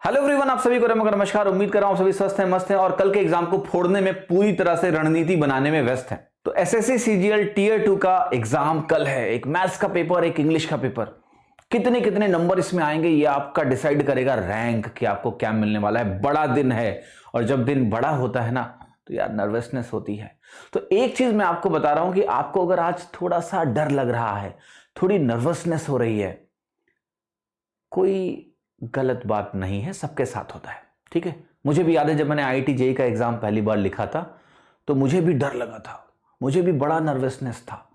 Hello everyone, आप सभी को नमस्कार। उम्मीद कर रहा हूं आप सभी स्वस्थ हैं, मस्त हैं और कल के एग्जाम को फोड़ने में पूरी तरह से रणनीति बनाने में व्यस्त हैं। तो एसएससी सीजीएल टियर 2 का एग्जाम कल है। एक मैथ्स का पेपर, एक इंग्लिश का पेपर। कितने कितने नंबर इसमें आएंगे ये आपका डिसाइड करेगा रैंक कि आपको क्या मिलने वाला है। बड़ा दिन है और जब दिन बड़ा होता है ना तो यार नर्वसनेस होती है। तो एक चीज मैं आपको बता रहा हूं कि आपको अगर आज थोड़ा सा डर लग रहा है, थोड़ी नर्वसनेस हो रही है, कोई गलत बात नहीं है, सबके साथ होता है। ठीक है, मुझे भी याद है जब मैंने आईआईटी जेईई का एग्जाम पहली बार लिखा था तो मुझे भी डर लगा था, मुझे भी बड़ा नर्वसनेस था।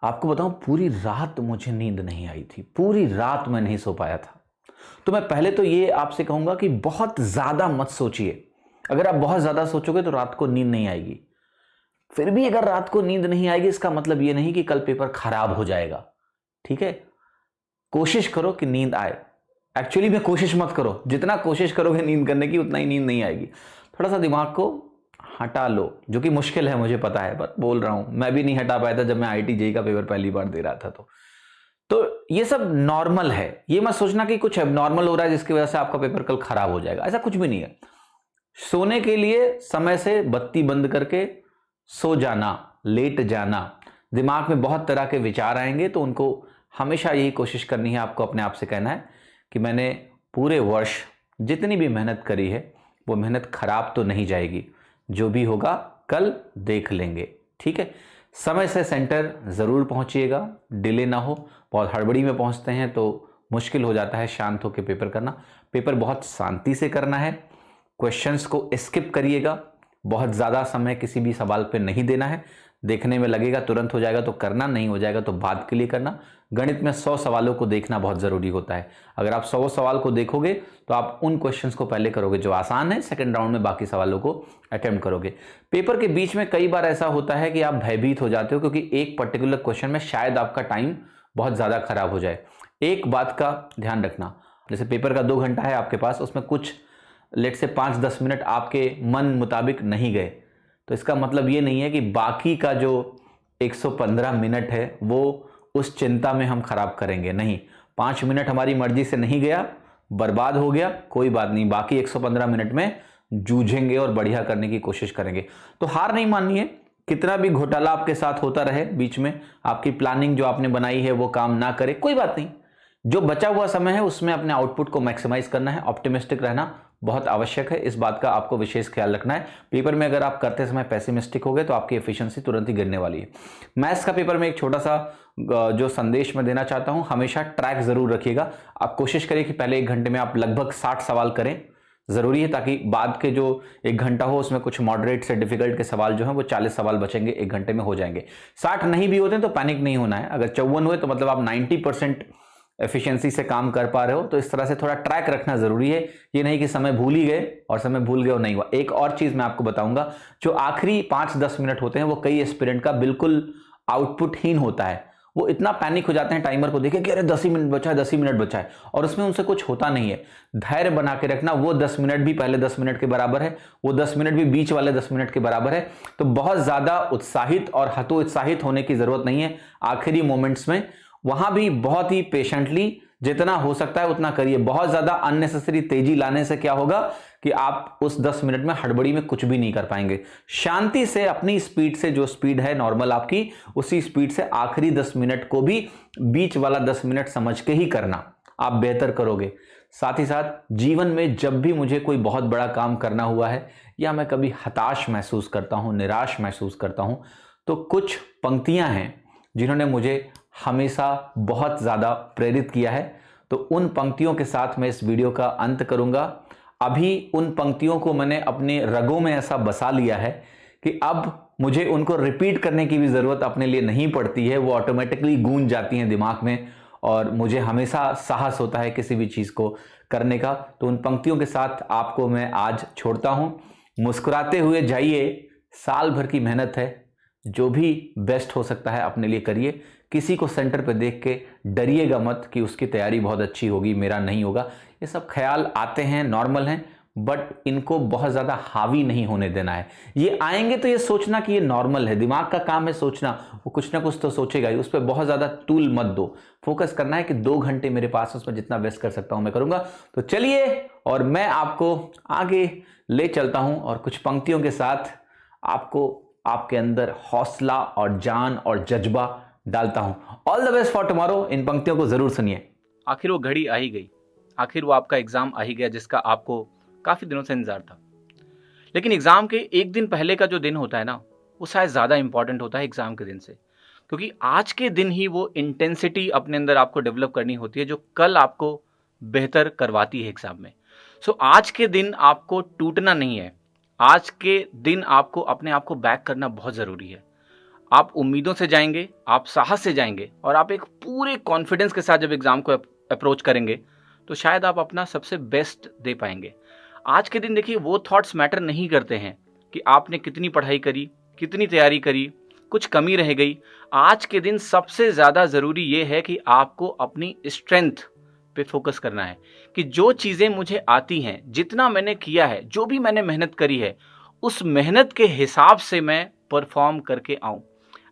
आपको बताऊं, पूरी रात मुझे नींद नहीं आई थी, पूरी रात मैं नहीं सो पाया था। तो मैं पहले तो ये आपसे कहूंगा कि बहुत ज्यादा मत सोचिए। अगर आप बहुत ज्यादा सोचोगे तो रात को नींद नहीं आएगी। फिर भी अगर रात को नींद नहीं आएगी इसका मतलब ये नहीं कि कल पेपर खराब हो जाएगा। ठीक है, कोशिश करो कि नींद आए। एक्चुअली में कोशिश मत करो, जितना कोशिश करोगे नींद करने की उतना ही नींद नहीं आएगी। थोड़ा सा दिमाग को हटा लो, जो कि मुश्किल है मुझे पता है, पर बोल रहा हूं। मैं भी नहीं हटा पाया था जब मैं आईआईटी जेईई का पेपर पहली बार दे रहा था। तो ये सब नॉर्मल है। ये मत सोचना कि कुछ एबनॉर्मल हो रहा है जिसकी वजह से आपका पेपर कल खराब हो जाएगा, ऐसा कुछ भी नहीं है। सोने के लिए समय से बत्ती बंद करके सो जाना, लेट जाना। दिमाग में बहुत तरह के विचार आएंगे तो उनको हमेशा यही कोशिश करनी है, आपको अपने आप से कहना है कि मैंने पूरे वर्ष जितनी भी मेहनत करी है वो मेहनत खराब तो नहीं जाएगी, जो भी होगा कल देख लेंगे। ठीक है, समय से सेंटर ज़रूर पहुंचिएगा, डिले ना हो। बहुत हड़बड़ी में पहुंचते हैं तो मुश्किल हो जाता है शांत होकर पेपर करना। पेपर बहुत शांति से करना है। क्वेश्चंस को स्किप करिएगा, बहुत ज़्यादा समय किसी भी सवाल पे नहीं देना है। देखने में लगेगा तुरंत हो जाएगा तो करना, नहीं हो जाएगा तो बाद के लिए करना। गणित में 100 सवालों को देखना बहुत ज़रूरी होता है। अगर आप 100 सवाल को देखोगे तो आप उन क्वेश्चंस को पहले करोगे जो आसान है, सेकंड राउंड में बाकी सवालों को अटेम्प्ट करोगे। पेपर के बीच में कई बार ऐसा होता है कि आप भयभीत हो जाते हो क्योंकि एक पर्टिकुलर क्वेश्चन में शायद आपका टाइम बहुत ज़्यादा खराब हो जाए। एक बात का ध्यान रखना, जैसे पेपर का 2 घंटा है आपके पास, उसमें कुछ लेट से 5-10 मिनट आपके मन मुताबिक नहीं गए तो इसका मतलब ये नहीं है कि बाकी का जो 115 मिनट है वो उस चिंता में हम खराब करेंगे। नहीं, 5 मिनट हमारी मर्जी से नहीं गया, बर्बाद हो गया, कोई बात नहीं। बाकी 115 मिनट में जूझेंगे और बढ़िया करने की कोशिश करेंगे। तो हार नहीं माननी है। कितना भी घोटाला आपके साथ होता रहे, बीच में आपकी प्लानिंग जो आपने बनाई है वो काम ना करे, कोई बात नहीं। जो बचा हुआ समय है उसमें अपने आउटपुट को मैक्सिमाइज करना है। ऑप्टिमिस्टिक रहना बहुत आवश्यक है, इस बात का आपको विशेष ख्याल रखना है। पेपर में अगर आप करते समय पेसिमिस्टिक हो गए तो आपकी एफिशिएंसी तुरंत ही गिरने वाली है। मैथ्स का पेपर में एक छोटा सा जो संदेश मैं देना चाहता हूं, हमेशा ट्रैक जरूर रखिएगा। आप कोशिश करिए कि पहले 1 घंटे में आप लगभग 60 सवाल करें, जरूरी है, ताकि बाद के जो 1 घंटा हो उसमें कुछ मॉडरेट से डिफिकल्ट के सवाल जो हैं वो 40 सवाल बचेंगे, 1 घंटे में हो जाएंगे। 60 नहीं भी होते तो पैनिक नहीं होना है। अगर 54 हुए तो मतलब आप 90% एफिशिएंसी से काम कर पा रहे हो। तो इस तरह से थोड़ा ट्रैक रखना जरूरी है। ये नहीं कि समय भूल ही गए और समय भूल गए और नहीं हुआ। एक और चीज मैं आपको बताऊंगा, जो आखिरी 5-10 मिनट होते हैं वो कई एस्पिरेंट का बिल्कुल आउटपुटहीन होता है। वो इतना पैनिक हो जाते हैं टाइमर को देखे कि अरे 10 ही मिनट बचा है, 10 ही मिनट बचा है, और उसमें उनसे कुछ होता नहीं है। धैर्य बना के रखना। वो 10 मिनट भी पहले 10 मिनट के बराबर है, वो 10 मिनट भी बीच वाले 10 मिनट के बराबर है। तो बहुत ज्यादा उत्साहित और हतोत्साहित होने की जरूरत नहीं है आखिरी मोमेंट्स में। वहां भी बहुत ही पेशेंटली जितना हो सकता है उतना करिए। बहुत ज्यादा अननेसेसरी तेजी लाने से क्या होगा कि आप उस 10 मिनट में हड़बड़ी में कुछ भी नहीं कर पाएंगे। शांति से अपनी स्पीड से, जो स्पीड है नॉर्मल आपकी, उसी स्पीड से आखिरी 10 मिनट को भी बीच वाला 10 मिनट समझ के ही करना, आप बेहतर करोगे। साथ ही साथ जीवन में जब भी मुझे कोई बहुत बड़ा काम करना हुआ है या मैं कभी हताश महसूस करता हूं, निराश महसूस करता हूं, तो कुछ पंक्तियां हैं जिन्होंने मुझे हमेशा बहुत ज़्यादा प्रेरित किया है। तो उन पंक्तियों के साथ मैं इस वीडियो का अंत करूंगा। अभी उन पंक्तियों को मैंने अपने रगों में ऐसा बसा लिया है कि अब मुझे उनको रिपीट करने की भी ज़रूरत अपने लिए नहीं पड़ती है। वो ऑटोमेटिकली गूंज जाती हैं दिमाग में और मुझे हमेशा साहस होता है किसी भी चीज़ को करने का। तो उन पंक्तियों के साथ आपको मैं आज छोड़ता हूँ। मुस्कुराते हुए जाइए, साल भर की मेहनत है, जो भी बेस्ट हो सकता है अपने लिए करिए। किसी को सेंटर पे देख के डरिएगा मत कि उसकी तैयारी बहुत अच्छी होगी, मेरा नहीं होगा। ये सब ख्याल आते हैं, नॉर्मल हैं, बट इनको बहुत ज़्यादा हावी नहीं होने देना है। ये आएंगे तो ये सोचना कि ये नॉर्मल है, दिमाग का काम है सोचना, वो कुछ ना कुछ तो सोचेगा ही, उस पर बहुत ज़्यादा तूल मत दो। फोकस करना है कि 2 घंटे मेरे पास, उसमें जितना बेस्ट कर सकता हूँ मैं करूँगा। तो चलिए और मैं आपको आगे ले चलता हूं और कुछ पंक्तियों के साथ आपको आपके अंदर हौसला और जान और जज्बा डालता हूं। All the best for tomorrow. इन पंक्तियों को जरूर सुनिए। आखिर वो घड़ी आ ही गई, आखिर वो आपका एग्जाम आ ही गया जिसका आपको काफी दिनों से इंतजार था। लेकिन एग्जाम के एक दिन पहले का जो दिन होता है ना, वो शायद ज्यादा इंपॉर्टेंट होता है एग्जाम के दिन से, क्योंकि आज के दिन ही वो इंटेंसिटी अपने अंदर आपको डेवलप करनी होती है जो कल आपको बेहतर करवाती है एग्जाम में। सो आज के दिन आपको टूटना नहीं है, आज के दिन आपको अपने आप को बैक करना बहुत जरूरी है। आप उम्मीदों से जाएंगे, आप साहस से जाएंगे और आप एक पूरे कॉन्फिडेंस के साथ जब एग्जाम को अप्रोच करेंगे तो शायद आप अपना सबसे बेस्ट दे पाएंगे। आज के दिन देखिए, वो थॉट्स मैटर नहीं करते हैं कि आपने कितनी पढ़ाई करी, कितनी तैयारी करी, कुछ कमी रह गई। आज के दिन सबसे ज्यादा जरूरी ये है कि आपको अपनी स्ट्रेंथ पे फोकस करना है कि जो चीजें मुझे आती हैं, जितना मैंने किया है, जो भी मैंने मेहनत करी है, उस मेहनत के हिसाब से मैं परफॉर्म करके आऊं।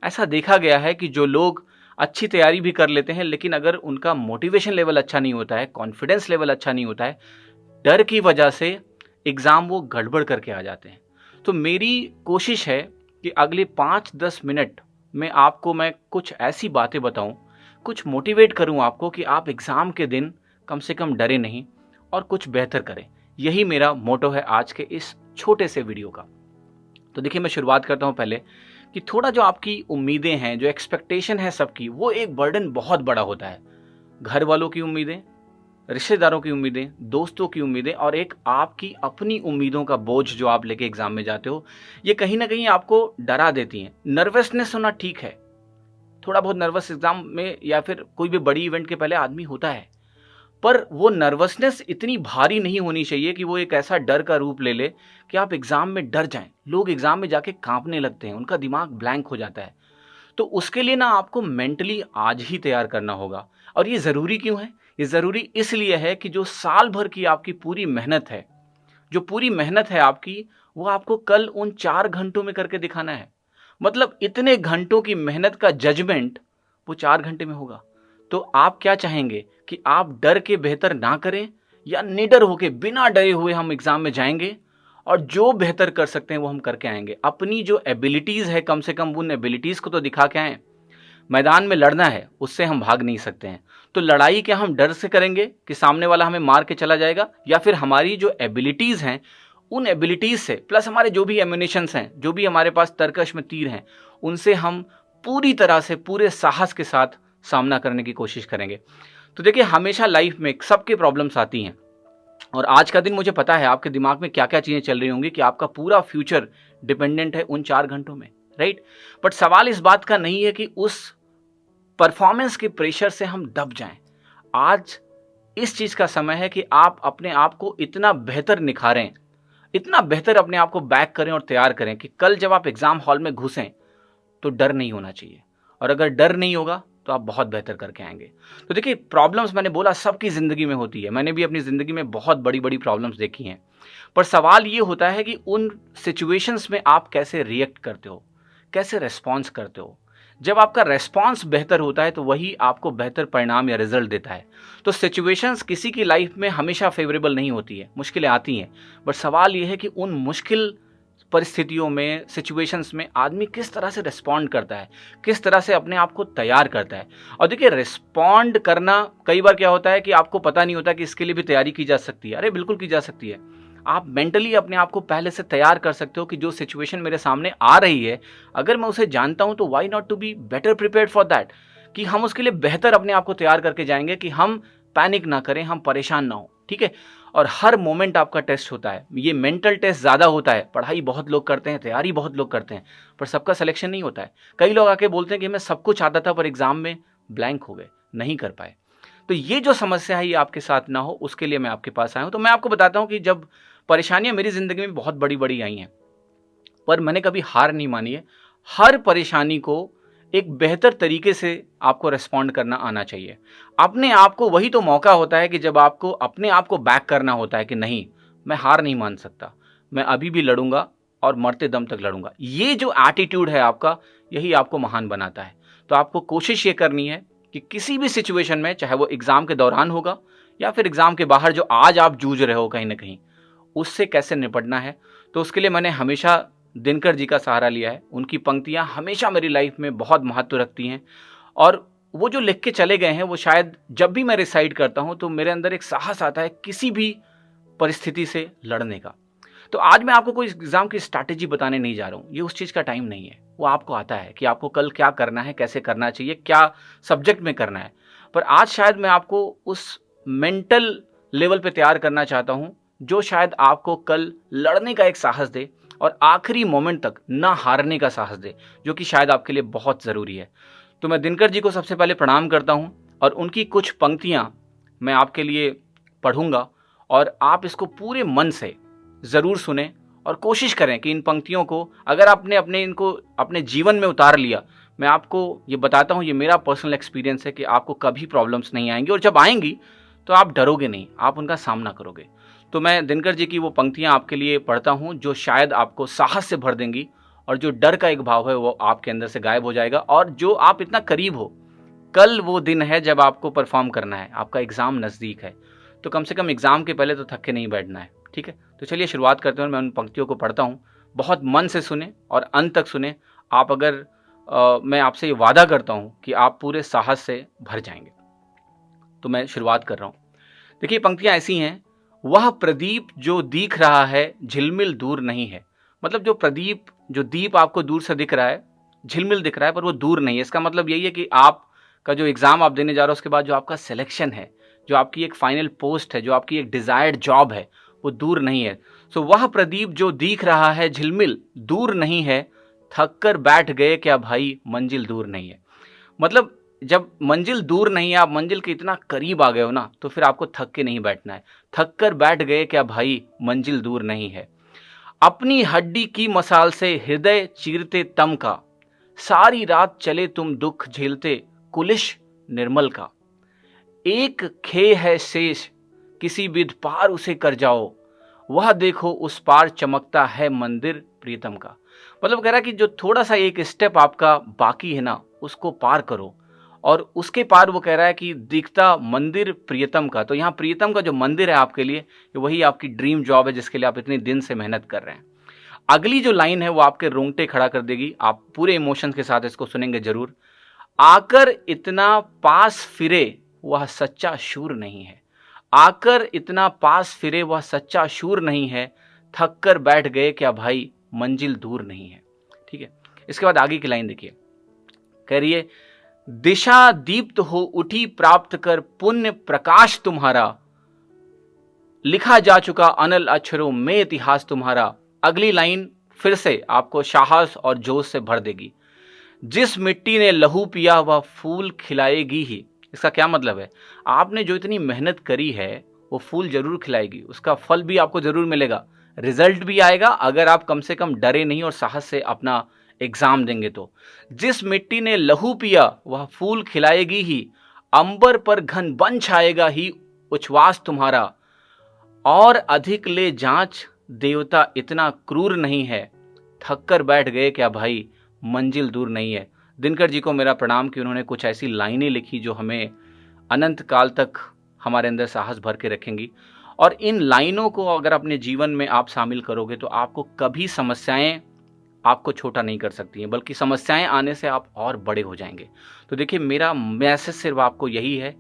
ऐसा देखा गया है कि जो लोग अच्छी तैयारी भी कर लेते हैं, लेकिन अगर उनका मोटिवेशन लेवल अच्छा नहीं होता है, कॉन्फिडेंस लेवल अच्छा नहीं होता है, डर की वजह से एग्जाम वो गड़बड़ करके आ जाते हैं। तो मेरी कोशिश है कि अगले 5-10 मिनट में आपको मैं कुछ ऐसी बातें बताऊं, कुछ मोटिवेट करूं आपको कि आप एग्जाम के दिन कम से कम डरे नहीं और कुछ बेहतर करें। यही मेरा मोटो है आज के इस छोटे से वीडियो का। तो देखिए, मैं शुरुआत करता हूं पहले कि थोड़ा जो आपकी उम्मीदें हैं, जो एक्सपेक्टेशन है सबकी, वो एक बर्डन बहुत बड़ा होता है। घर वालों की उम्मीदें, रिश्तेदारों की उम्मीदें, दोस्तों की उम्मीदें और एक आपकी अपनी उम्मीदों का बोझ जो आप लेके एग्जाम में जाते हो, ये कहीं ना कहीं आपको डरा देती हैं। नर्वसनेस होना ठीक है, थोड़ा बहुत नर्वस एग्जाम में या फिर कोई भी बड़ी इवेंट के पहले आदमी होता है, पर वो नर्वसनेस इतनी भारी नहीं होनी चाहिए कि वो एक ऐसा डर का रूप ले ले कि आप एग्जाम में डर जाएं। लोग एग्जाम में जाके कांपने लगते हैं, उनका दिमाग ब्लैंक हो जाता है। तो उसके लिए ना आपको मेंटली आज ही तैयार करना होगा। और ये जरूरी क्यों है? ये जरूरी इसलिए है कि जो साल भर की आपकी पूरी मेहनत है, जो पूरी मेहनत है आपकी, वो आपको कल उन 4 घंटों में करके दिखाना है। मतलब इतने घंटों की मेहनत का जजमेंट वो 4 घंटे में होगा। तो आप क्या चाहेंगे कि आप डर के बेहतर ना करें, या निडर होके बिना डरे हुए हम एग्जाम में जाएंगे और जो बेहतर कर सकते हैं वो हम करके आएंगे। अपनी जो एबिलिटीज है, कम से कम उन एबिलिटीज को तो दिखा के आए। मैदान में लड़ना है, उससे हम भाग नहीं सकते हैं। तो लड़ाई क्या हम डर से करेंगे कि सामने वाला हमें मार के चला जाएगा, या फिर हमारी जो एबिलिटीज हैं, उन एबिलिटीज से प्लस हमारे जो भी एम्युनिशंस हैं, जो भी हमारे पास तरकश में तीर हैं, उनसे हम पूरी तरह से पूरे साहस के साथ सामना करने की कोशिश करेंगे। तो देखिए, हमेशा लाइफ में सबके प्रॉब्लम्स आती हैं और आज का दिन मुझे पता है आपके दिमाग में क्या क्या चीजें चल रही होंगी कि आपका पूरा फ्यूचर डिपेंडेंट है उन 4 घंटों में, राइट। बट सवाल इस बात का नहीं है कि उस परफॉर्मेंस के प्रेशर से हम दब जाएं। आज इस चीज का समय है कि आप अपने आप को इतना बेहतर निखारें, इतना बेहतर अपने आप को बैक करें और तैयार करें कि कल जब आप एग्जाम हॉल में घुसें तो डर नहीं होना चाहिए। और अगर डर नहीं होगा तो आप बहुत बेहतर करके आएंगे। तो देखिए, प्रॉब्लम्स मैंने बोला सबकी जिंदगी में होती है, मैंने भी अपनी जिंदगी में बहुत बड़ी बड़ी प्रॉब्लम्स देखी हैं। पर सवाल ये होता है कि उन सिचुएशंस में आप कैसे रिएक्ट करते हो, कैसे रेस्पॉन्स करते हो। जब आपका रेस्पॉन्स बेहतर होता है तो वही आपको बेहतर परिणाम या रिजल्ट देता है। तो सिचुएशंस किसी की लाइफ में हमेशा फेवरेबल नहीं होती है, मुश्किलें आती हैं। बट सवाल यह है कि उन मुश्किल परिस्थितियों में, सिचुएशंस में आदमी किस तरह से रिस्पॉन्ड करता है, किस तरह से अपने आप को तैयार करता है। और देखिए, रिस्पॉन्ड करना कई बार क्या होता है कि आपको पता नहीं होता कि इसके लिए भी तैयारी की जा सकती है। अरे बिल्कुल की जा सकती है। आप मेंटली अपने आप को पहले से तैयार कर सकते हो कि जो सिचुएशन मेरे सामने आ रही है, अगर मैं उसे जानता हूं तो why not to be better prepared for that, कि हम उसके लिए बेहतर अपने आप को तैयार करके जाएंगे कि हम पैनिक ना करें, हम परेशान ना हो, ठीक है। और हर मोमेंट आपका टेस्ट होता है। ये मेंटल टेस्ट ज्यादा होता है। पढ़ाई बहुत लोग करते हैं, तैयारी बहुत लोग करते हैं, पर सबका सिलेक्शन नहीं होता है। कई लोग आके बोलते हैं कि हमें सब कुछ आता था पर एग्जाम में ब्लैंक हो गए, नहीं कर पाए। तो ये जो समस्या है ये आपके साथ ना हो, उसके लिए मैं आपके पास आया हूं। तो मैं आपको बताता हूं कि जब परेशानियां मेरी जिंदगी में बहुत बड़ी बड़ी आई हैं, पर मैंने कभी हार नहीं मानी है। हर परेशानी को एक बेहतर तरीके से आपको रेस्पॉन्ड करना आना चाहिए। अपने आप को, वही तो मौका होता है कि जब आपको अपने आप को बैक करना होता है कि नहीं, मैं हार नहीं मान सकता, मैं अभी भी लड़ूंगा और मरते दम तक लड़ूंगा। ये जो एटीट्यूड है आपका, यही आपको महान बनाता है। तो आपको कोशिश ये करनी है कि किसी भी सिचुएशन में, चाहे वो एग्जाम के दौरान होगा या फिर एग्ज़ाम के बाहर जो आज आप जूझ रहे हो कहीं ना कहीं, उससे कैसे निपटना है। तो उसके लिए मैंने हमेशा दिनकर जी का सहारा लिया है। उनकी पंक्तियाँ हमेशा मेरी लाइफ में बहुत महत्व रखती हैं, और वो जो लिख के चले गए हैं वो शायद जब भी मैं रिसाइट करता हूँ तो मेरे अंदर एक साहस आता है किसी भी परिस्थिति से लड़ने का। तो आज मैं आपको कोई एग्जाम की स्ट्रैटेजी बताने नहीं जा रहा हूँ, ये उस चीज़ का टाइम नहीं है। वो आपको आता है कि आपको कल क्या करना है, कैसे करना चाहिए, क्या सब्जेक्ट में करना है। पर आज शायद मैं आपको उस मेंटल लेवल पे तैयार करना चाहता हूँ जो शायद आपको कल लड़ने का एक साहस दे और आखिरी मोमेंट तक ना हारने का साहस दे, जो कि शायद आपके लिए बहुत ज़रूरी है। तो मैं दिनकर जी को सबसे पहले प्रणाम करता हूँ और उनकी कुछ पंक्तियाँ मैं आपके लिए पढ़ूंगा, और आप इसको पूरे मन से ज़रूर सुने और कोशिश करें कि इन पंक्तियों को अगर आपने इनको अपने जीवन में उतार लिया, मैं आपको ये बताता हूँ, ये मेरा पर्सनल एक्सपीरियंस है कि आपको कभी प्रॉब्लम्स नहीं आएंगी, और जब आएंगी तो आप डरोगे नहीं, आप उनका सामना करोगे। तो मैं दिनकर जी की वो पंक्तियाँ आपके लिए पढ़ता हूँ जो शायद आपको साहस से भर देंगी, और जो डर का एक भाव है वो आपके अंदर से गायब हो जाएगा, और जो आप इतना करीब हो, कल वो दिन है जब आपको परफॉर्म करना है, आपका एग्ज़ाम नज़दीक है, तो कम से कम एग्ज़ाम के पहले तो थक के नहीं बैठना है। ठीक है, तो चलिए शुरुआत करते हैं। मैं उन पंक्तियों को पढ़ता हूँ, बहुत मन से सुने और अंत तक सुने। आप अगर मैं आपसे ये वादा करता हूँ कि आप पूरे साहस से भर जाएंगे। तो मैं शुरुआत कर रहा हूँ। देखिए, पंक्तियाँ ऐसी हैं, वह प्रदीप जो दिख रहा है झिलमिल दूर नहीं है। मतलब जो दीप आपको दूर से दिख रहा है, झिलमिल दिख रहा है, पर वो दूर नहीं है। इसका मतलब यही है कि आपका जो एग्ज़ाम आप देने जा रहे हो, उसके बाद जो आपका सिलेक्शन है, जो आपकी एक फाइनल पोस्ट है, जो आपकी एक डिज़ायर्ड जॉब है, वो दूर नहीं है। सो वह प्रदीप जो दिख रहा है झिलमिल दूर नहीं है, थक कर बैठ गए क्या भाई मंजिल दूर नहीं है। मतलब जब मंजिल दूर नहीं है, आप मंजिल के इतना करीब आ गए हो ना, तो फिर आपको थक के नहीं बैठना है। थक कर बैठ गए क्या भाई मंजिल दूर नहीं है। अपनी हड्डी की मसाल से हृदय चीरते तम का, सारी रात चले तुम दुख झेलते कुलिश निर्मल का। एक खे है शेष किसी विध पार उसे कर जाओ, वह देखो उस पार चमकता है मंदिर प्रीतम का। मतलब कह रहा है कि जो थोड़ा सा एक स्टेप आपका बाकी है ना, उसको पार करो, और उसके पार वो कह रहा है कि दिखता मंदिर प्रियतम का। तो यहाँ प्रियतम का जो मंदिर है आपके लिए, वही आपकी ड्रीम जॉब है जिसके लिए आप इतने दिन से मेहनत कर रहे हैं। अगली जो लाइन है वो आपके रोंगटे खड़ा कर देगी। आप पूरे इमोशंस के साथ इसको सुनेंगे जरूर। आकर इतना पास फिरे वह सच्चा शूर नहीं है। आकर इतना पास फिरे वह सच्चा शूर नहीं है, थक कर बैठ गए क्या भाई मंजिल दूर नहीं है। ठीक है, इसके बाद आगे की लाइन देखिए, कह रही है, दिशा दीप्त हो उठी प्राप्त कर पुण्य प्रकाश तुम्हारा, लिखा जा चुका अनल अक्षरों में इतिहास तुम्हारा। अगली लाइन फिर से आपको साहस और जोश से भर देगी। जिस मिट्टी ने लहू पिया वह फूल खिलाएगी ही। इसका क्या मतलब है, आपने जो इतनी मेहनत करी है वो फूल जरूर खिलाएगी, उसका फल भी आपको जरूर मिलेगा, रिजल्ट भी आएगा, अगर आप कम से कम डरे नहीं और साहस से अपना एग्जाम देंगे तो। जिस मिट्टी ने लहू पिया वह फूल खिलाएगी ही, अंबर पर घन बन छाएगा ही उच्छ्वास तुम्हारा। और अधिक ले जांच देवता इतना क्रूर नहीं है, थक कर बैठ गए क्या भाई मंजिल दूर नहीं है। दिनकर जी को मेरा प्रणाम कि उन्होंने कुछ ऐसी लाइनें लिखी जो हमें अनंत काल तक हमारे अंदर साहस भर के रखेंगी। और इन लाइनों को अगर अपने जीवन में आप शामिल करोगे तो आपको कभी समस्याएं आपको छोटा नहीं कर सकती हैं, बल्कि समस्याएं आने से आप और बड़े हो जाएंगे। तो देखिए, मेरा मैसेज सिर्फ आपको यही है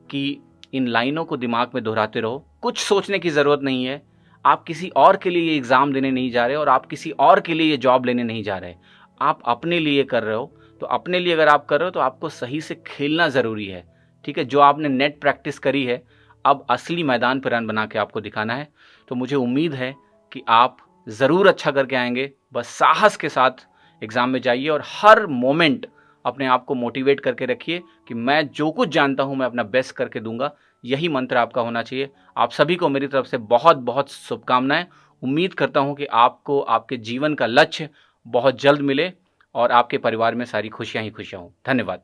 कि इन लाइनों को दिमाग में दोहराते रहो। कुछ सोचने की ज़रूरत नहीं है। आप किसी और के लिए ये एग्ज़ाम देने नहीं जा रहे और आप किसी और के लिए ये जॉब लेने नहीं जा रहे, आप अपने लिए कर रहे हो। तो अपने लिए अगर आप कर रहे हो तो आपको सही से खेलना ज़रूरी है। ठीक है, जो आपने नेट प्रैक्टिस करी है, अब असली मैदान पर रन बना के आपको दिखाना है। तो मुझे उम्मीद है कि आप ज़रूर अच्छा करके आएंगे। बस साहस के साथ एग्ज़ाम में जाइए और हर मोमेंट अपने आप को मोटिवेट करके रखिए कि मैं जो कुछ जानता हूँ मैं अपना बेस्ट करके दूंगा। यही मंत्र आपका होना चाहिए। आप सभी को मेरी तरफ से बहुत बहुत शुभकामनाएं। उम्मीद करता हूँ कि आपको आपके जीवन का लक्ष्य बहुत जल्द मिले और आपके परिवार में सारी खुशियाँ ही खुशियाँ हों। धन्यवाद।